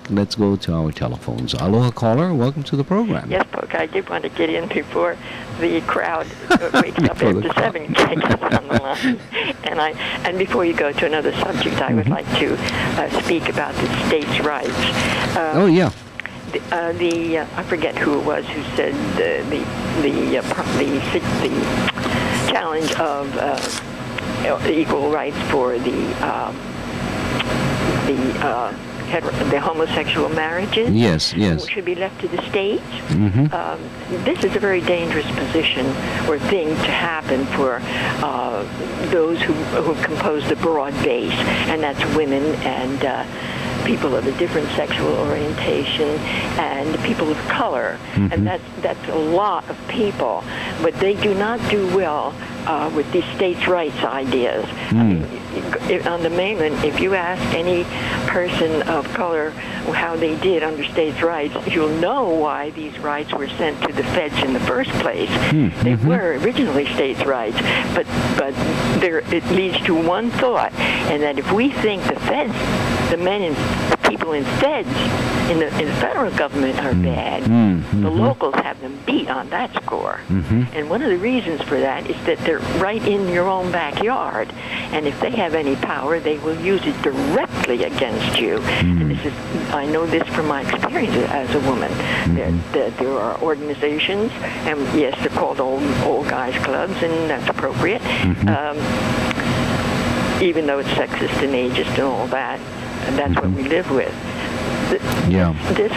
Let's go to our telephones. Aloha caller, welcome to the program. Yes, Poke, I did want to get in before the crowd wakes up after 7 gets on the line. And before you go to another subject, I would like to speak about the states' rights. Oh, yeah. I forget who it was who said the challenge of equal rights for the homosexual marriages. Yes. Should be left to the states. Mm-hmm. This is a very dangerous position or thing to happen for those who compose the broad base, and that's women and people of a different sexual orientation and people of color. Mm-hmm. And that's a lot of people, but they do not do well with these states' rights ideas. I mean, on the mainland, if you ask any person of color how they did under states' rights, you'll know why these rights were sent to the feds in the first place. Mm-hmm. They were originally states' rights, but it leads to one thought, and that if we think the feds, the people in feds in the federal government are bad, the locals have them beat on that score. And one of the reasons for that is that they're right in your own backyard, and if they have any power, they will use it directly against you. And I know this from my experience as a woman. That there are organizations, and yes, they're called old guys clubs, and that's appropriate. Even though it's sexist and ageist and all that, and that's what we live with. This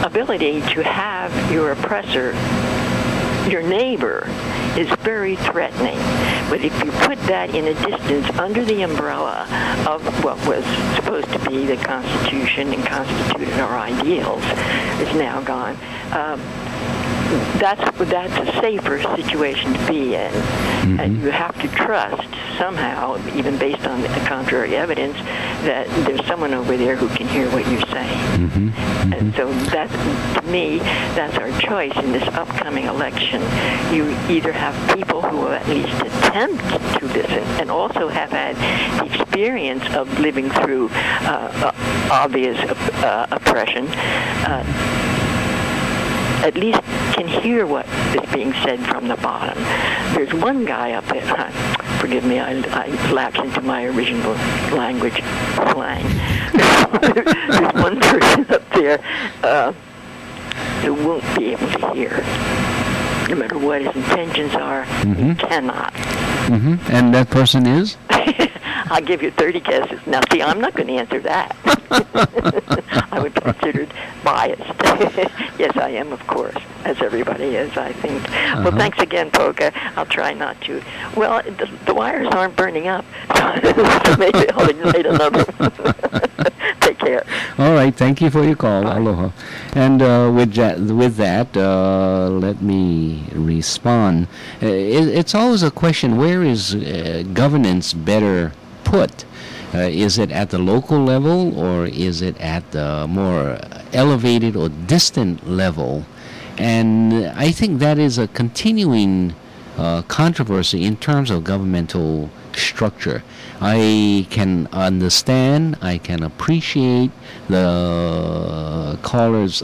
ability to have your oppressor, your neighbor, is very threatening. But if you put that in a distance under the umbrella of what was supposed to be the Constitution and constituted our ideals, is now gone. That's a safer situation to be in. And you have to trust somehow, even based on the contrary evidence, that there's someone over there who can hear what you're saying. And so that, to me, that's our choice in this upcoming election. You either have people who will at least attempt to listen and also have had the experience of living through obvious oppression, at least can hear what is being said from the bottom. There's one guy up there, forgive me, I lapse into my original language slang. There's one person up there who won't be able to hear. No matter what his intentions are, he cannot. And that person is? I'll give you 30 guesses. Now, see, I'm not going to answer that. I would be considered biased. Yes, I am, of course, as everybody is, I think. Well, thanks again, Polka. I'll try not to. Well, the wires aren't burning up, so maybe I'll ignite another one. Take care. All right, thank you for your call. Bye. Aloha. And with that, let me respond. It's always a question, where is governance better put? Is it at the local level, or is it at the more elevated or distant level? And I think that is a continuing controversy in terms of governmental structure. I can understand, I can appreciate the caller's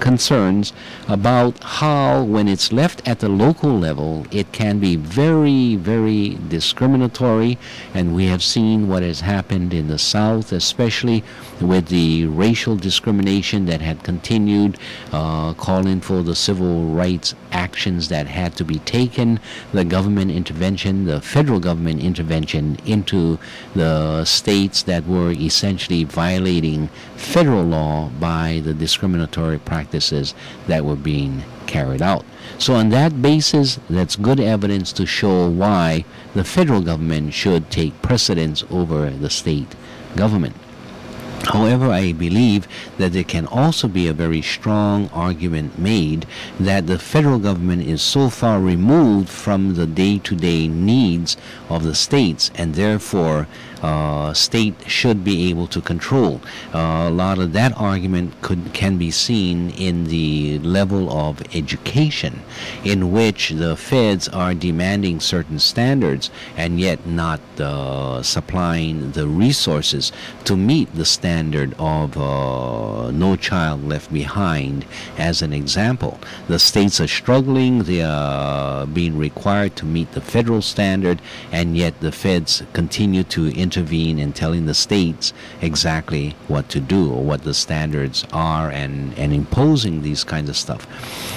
concerns about how, when it's left at the local level, it can be very, very discriminatory, and we have seen what has happened in the South, especially with the racial discrimination that had continued, calling for the civil rights actions that had to be taken, the government intervention, the federal government intervention into the states that were essentially violating federal law by the discriminatory practices that were being carried out. So on that basis, that's good evidence to show why the federal government should take precedence over the state government. However, I believe that there can also be a very strong argument made that the federal government is so far removed from the day-to-day needs of the states, and therefore state should be able to control. A lot of that argument can be seen in the level of education, in which the feds are demanding certain standards and yet not supplying the resources to meet the standard of No Child Left Behind. As an example, the states are struggling, they are being required to meet the federal standard, and yet the feds continue to intervene in telling the states exactly what to do or what the standards are, and imposing these kinds of stuff.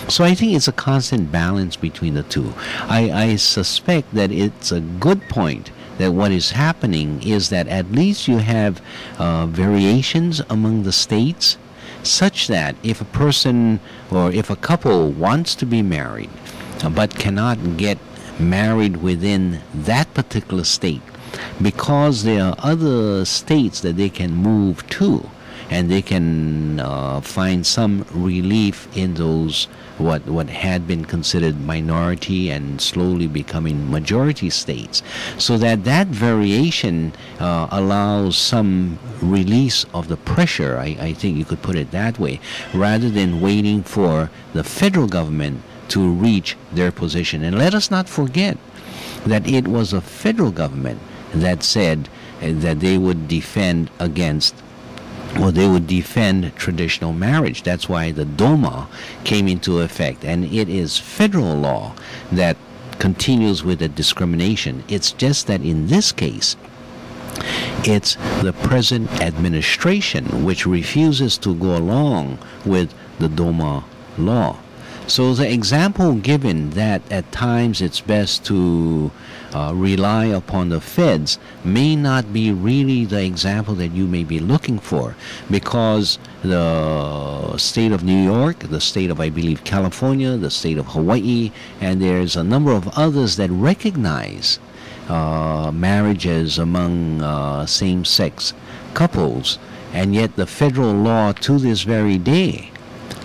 So I think it's a constant balance between the two. I suspect that it's a good point that what is happening is that at least you have variations among the states, such that if a person or if a couple wants to be married but cannot get married within that particular state, because there are other states that they can move to, and they can find some relief in those what had been considered minority and slowly becoming majority states, so that variation allows some release of the pressure. I think you could put it that way, rather than waiting for the federal government to reach their position. And let us not forget that it was a federal government that said that they would defend against, or they would defend traditional marriage. That's why the DOMA came into effect, and it is federal law that continues with the discrimination. It's just that in this case, it's the present administration which refuses to go along with the DOMA law. So the example given that at times it's best to rely upon the feds may not be really the example that you may be looking for, because the state of New York, the state of, I believe, California, the state of Hawaii, and there's a number of others that recognize marriages among same-sex couples, and yet the federal law to this very day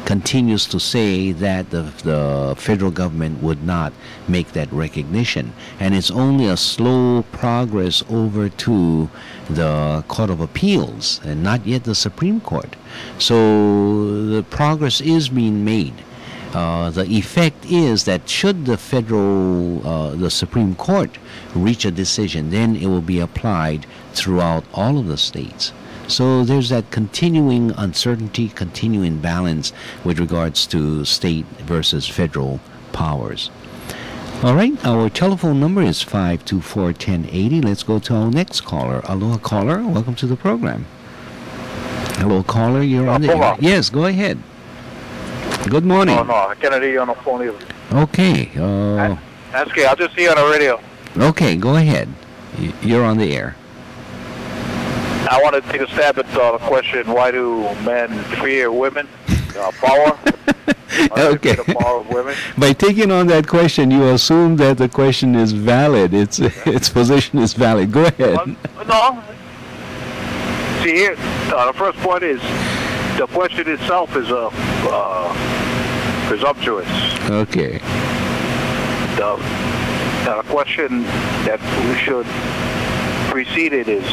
continues to say that the federal government would not make that recognition. And it's only a slow progress over to the Court of Appeals and not yet the Supreme Court. So the progress is being made. The effect is that should the the Supreme Court reach a decision, then it will be applied throughout all of the states. So there's that continuing uncertainty, continuing balance with regards to state versus federal powers. All right, our telephone number is 524-1080. Let's go to our next caller. Aloha, caller. Welcome to the program. Hello, caller. You're on the air. Yes, go ahead. Good morning. No, I can't hear you on the phone either. Okay. That's okay. I'll just see you on the radio. Okay, go ahead. You're on the air. I want to take a stab at the question, why do men fear women? Power? Okay. The power of women? By taking on that question, you assume that the question is valid. Its position is valid. Go ahead. No. See here, the first point is, the question itself is presumptuous. Okay. The question that we should precede it is,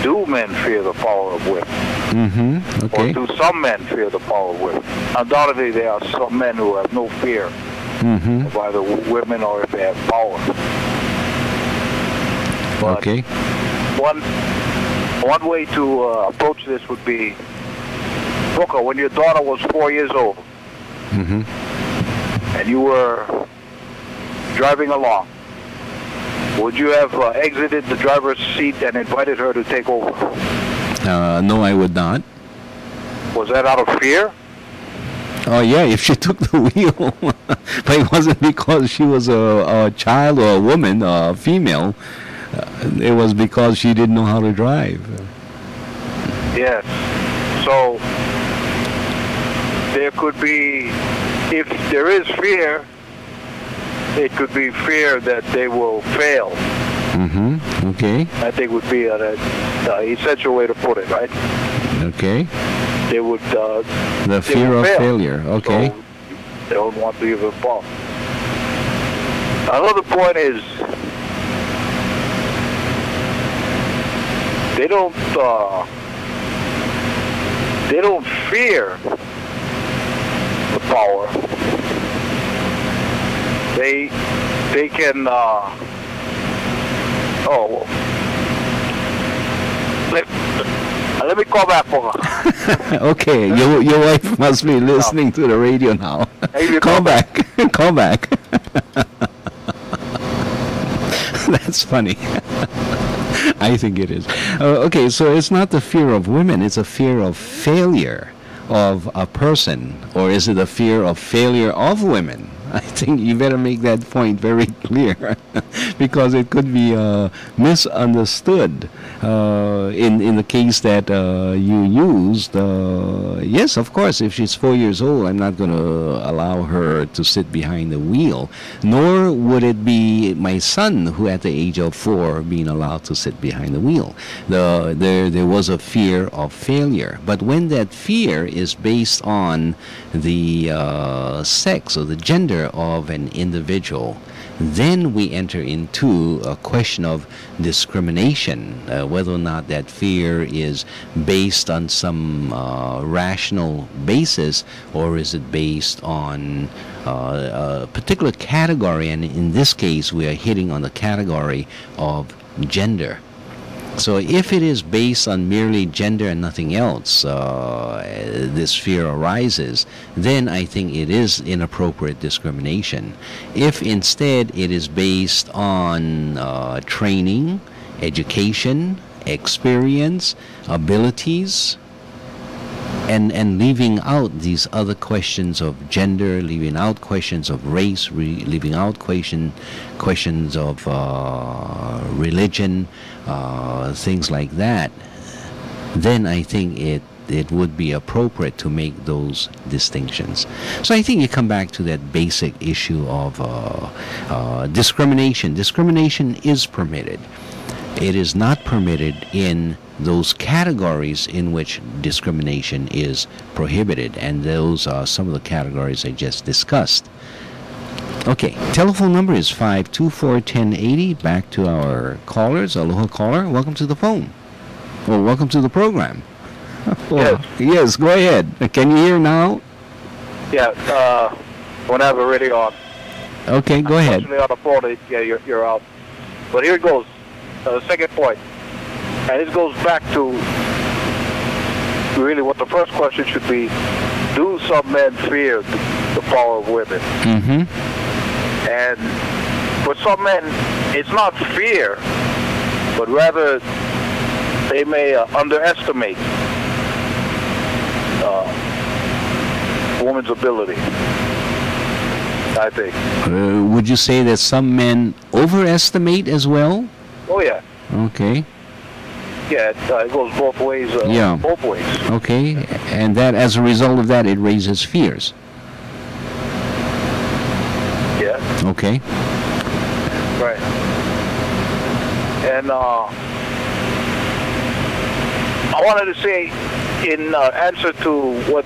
do men fear the power of women? Mm-hmm. Okay. Or do some men fear the power of women? Undoubtedly, there are some men who have no fear of either women or if they have power. But okay. One way to approach this would be, Booker, when your daughter was 4 years old, and you were driving along, would you have exited the driver's seat and invited her to take over? No, I would not. Was that out of fear? Oh, yeah, if she took the wheel. But it wasn't because she was a child or a woman, a female. It was because she didn't know how to drive. Yes. So there could be, if there is fear, it could be fear that they will fail. Okay. I think would be an essential way to put it, right? Okay. they would The fear of fail. failure. Okay. So they don't want to give up on. Another point is they don't fear the power. They can let me call back for her. Okay, your wife must be listening to the radio now. Hey, Call back. Call back. That's funny. I think it is. Okay, so it's not the fear of women, it's a fear of failure of a person, or is it a fear of failure of women? I think you better make that point very clear because it could be misunderstood. In the case that you used, yes, of course, if she's 4 years old, I'm not going to allow her to sit behind the wheel, nor would it be my son who at the age of 4 being allowed to sit behind the wheel. There was a fear of failure, but when that fear is based on the sex or the gender of an individual, then we enter into a question of discrimination, whether or not that fear is based on some rational basis, or is it based on a particular category, and in this case we are hitting on the category of gender. So if it is based on merely gender and nothing else, this fear arises, then I think it is inappropriate discrimination. If instead it is based on training, education, experience, abilities, and leaving out these other questions of gender, leaving out questions of race, leaving out questions of religion, things like that, then I think it would be appropriate to make those distinctions. So I think you come back to that basic issue of discrimination. Discrimination is permitted. It is not permitted in those categories in which discrimination is prohibited, and those are some of the categories I just discussed. Okay, telephone number is 524-1080. Back to our callers. Aloha caller, welcome to the phone. Well, welcome to the program. Yes. Yes, go ahead. Can you hear now? Yeah, whenever ready on. Okay, go ahead. Unfortunately, on the phone, yeah, you're out. But here it goes. Second point. And this goes back to really what the first question should be. Do some men fear the power of women? Mm-hmm. And for some men, it's not fear, but rather they may underestimate woman's ability, I think. Would you say that some men overestimate as well? Oh, yeah. Okay. Yeah, it goes both ways. Yeah. Both ways. Okay, and that as a result of that, it raises fears. Yeah. Okay. Right. And I wanted to say, in answer to what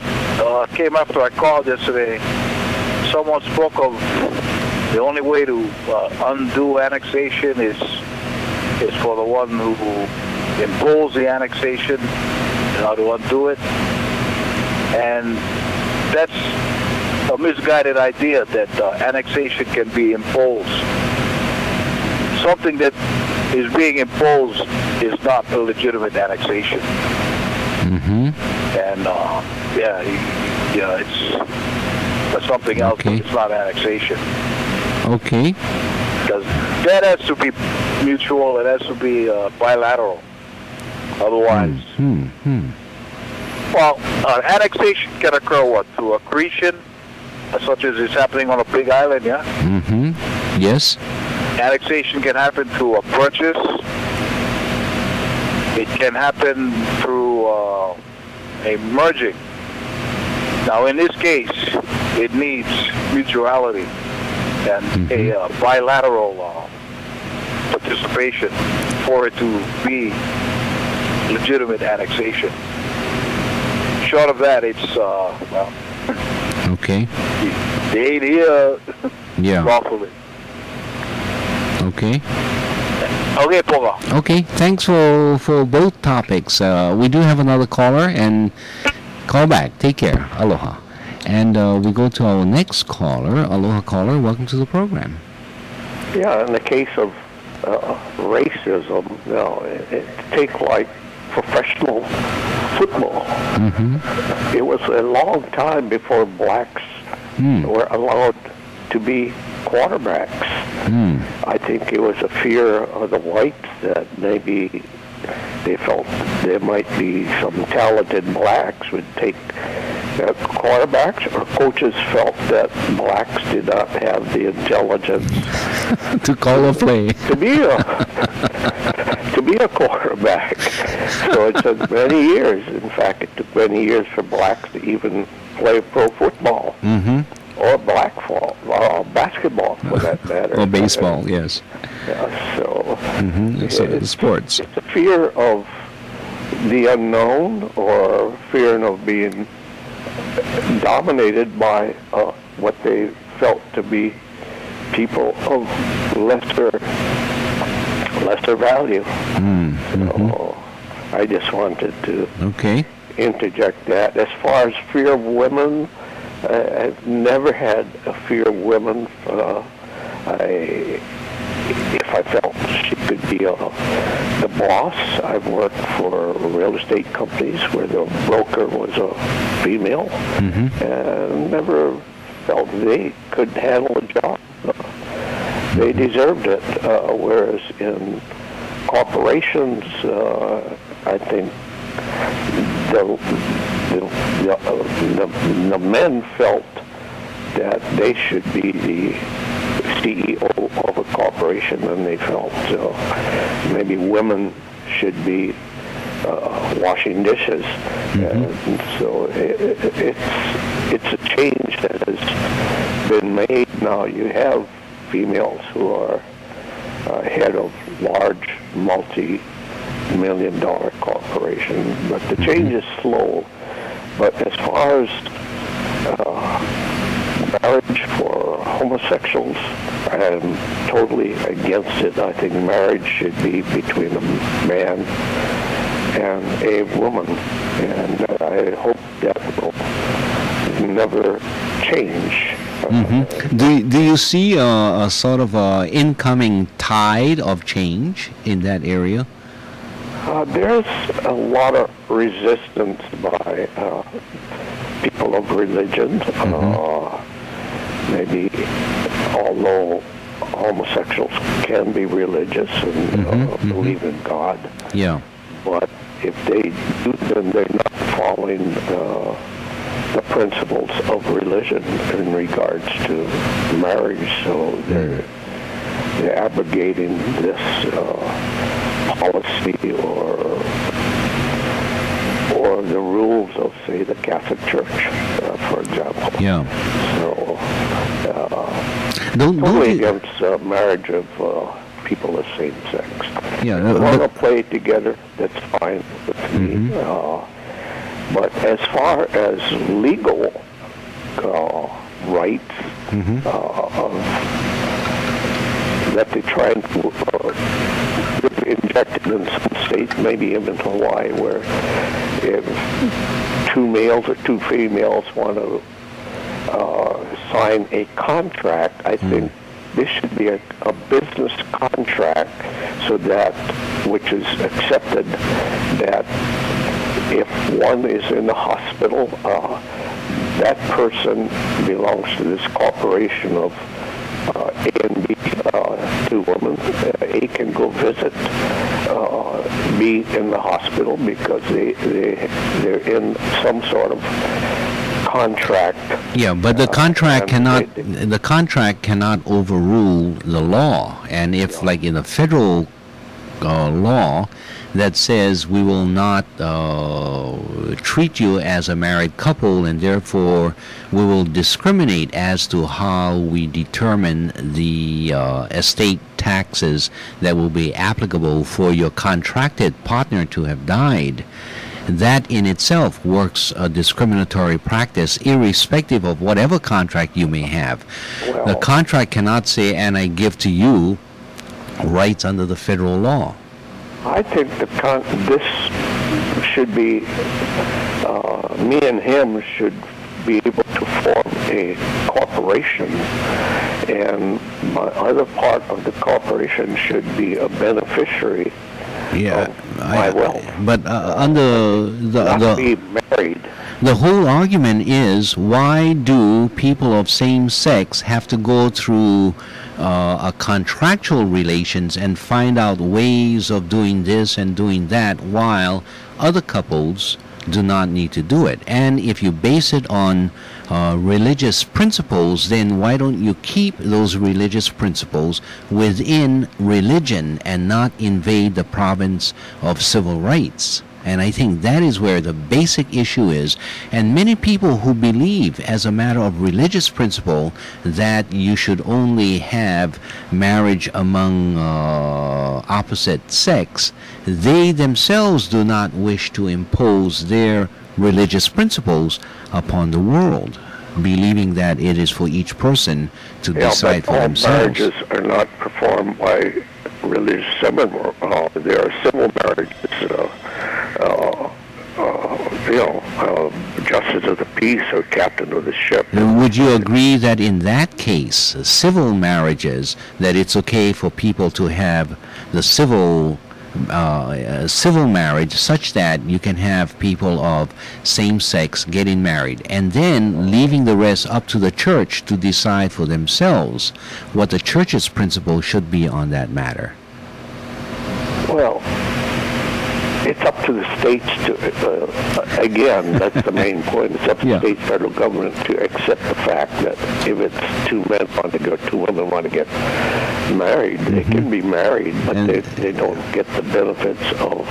came after I called yesterday, someone spoke of the only way to undo annexation is for the one who imposed the annexation, how to undo it. And that's a misguided idea that annexation can be imposed. Something that is being imposed is not a legitimate annexation. Mm-hmm. And it's something else, Okay. but it's not annexation. Okay. Because that has to be mutual, it has to be bilateral. Otherwise, well, annexation can occur through accretion, such as is happening on a big island, yeah? Mm-hmm. Yes. Annexation can happen through a purchase. It can happen through a merging. Now, in this case, it needs mutuality and a bilateral participation for it to be legitimate annexation. short of that, it's well. Okay. They ain't here Yeah. lawfully. Okay. Okay, Poga. Okay. Thanks for both topics. We do have another caller, and call back. Take care. Aloha. And we go to our next caller. Aloha caller. Welcome to the program. Yeah, in the case of racism, take like professional football. Mm-hmm. It was a long time before blacks were allowed to be quarterbacks. I think it was a fear of the whites that maybe they felt there might be some talented blacks would take quarterbacks, or coaches felt that blacks did not have the intelligence To call a play. to be a quarterback. So it took many years. In fact, it took many years for blacks to even play pro football. Mm-hmm. Or or basketball, for that matter. Or baseball, yes. Yeah, so So the sports. it's a fear of the unknown, or fear of being dominated by what they felt to be people of lesser value. So I just wanted to Okay. interject that. As far as fear of women, I've never had a fear of women. If I felt she could be the boss, I've worked for real estate companies where the broker was a female, and never felt they could handle a job. They deserved it, whereas in corporations, I think the men felt that they should be the CEO of a corporation, and they felt maybe women should be washing dishes. And so it's a change that has been made. Now you have females who are head of large multi-million-dollar corporations, but the change is slow. But as far as marriage for homosexuals, I am totally against it. I think marriage should be between a man and a woman, and I hope that will never change. Do you see a sort of incoming tide of change in that area? There's a lot of resistance by people of religion. Maybe although homosexuals can be religious and believe in God, but if they do, then they're not following the principles of religion in regards to marriage. So they're abrogating this policy or the rules of, say, the Catholic Church, for example. So totally against marriage of people of same sex. If they want to play together, that's fine with me. But as far as legal rights that they try and inject it in some states, maybe even Hawaii, where if two males or two females want to sign a contract, I think this should be a business contract, so that, which is accepted, that if one is in the hospital, that person belongs to this corporation of A and B, two women. A can go visit B in the hospital because they're in some sort of contract. Yeah, but the contract cannot overrule the law. And if, like in a federal law that says we will not treat you as a married couple, and therefore we will discriminate as to how we determine the estate taxes that will be applicable for your contracted partner to have died, that in itself works a discriminatory practice, irrespective of whatever contract you may have. Well, The contract cannot say, and I give to you rights under the federal law. I think this should be, me and him should be able to form a corporation, and my other part of the corporation should be a beneficiary of my wealth. But under Not be married. the whole argument is, why do people of same sex have to go through a contractual relations and find out ways of doing this and doing that, while other couples do not need to do it? And if you base it on religious principles, then why don't you keep those religious principles within religion and not invade the province of civil rights? And I think that is where the basic issue is. And many people who believe, as a matter of religious principle, that you should only have marriage among opposite sex, they themselves do not wish to impose their religious principles upon the world, believing that it is for each person to decide for themselves. Marriages are not performed by religious ceremony. There are civil marriages, justice of the peace or captain of the ship. Would you agree that in that case, civil marriages, that it's okay for people to have the civil marriage such that you can have people of same sex getting married, and then leaving the rest up to the church to decide for themselves what the church's principle should be on that matter? Well, it's up to the states to, again, that's the main point. It's up to the state, federal government to accept the fact that if it's two men want to go, two women want to get married, they can be married, but they don't get the benefits of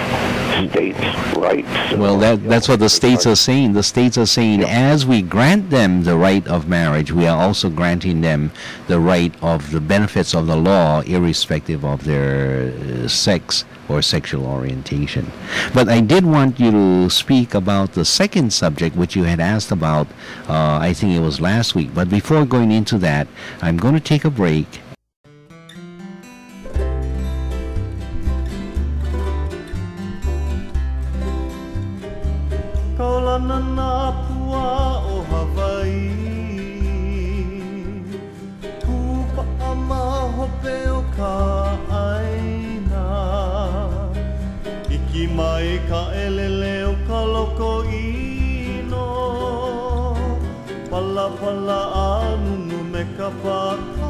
states' rights. Well, that's what the states are saying. The states are saying, as we grant them the right of marriage, we are also granting them the right of the benefits of the law, irrespective of their sex or sexual orientation. But I did want you to speak about the second subject, which you had asked about, I think it was last week. But before going into that, I'm going to take a break. Mai ka elele o ka loko ino Pala pala anunu me ka paka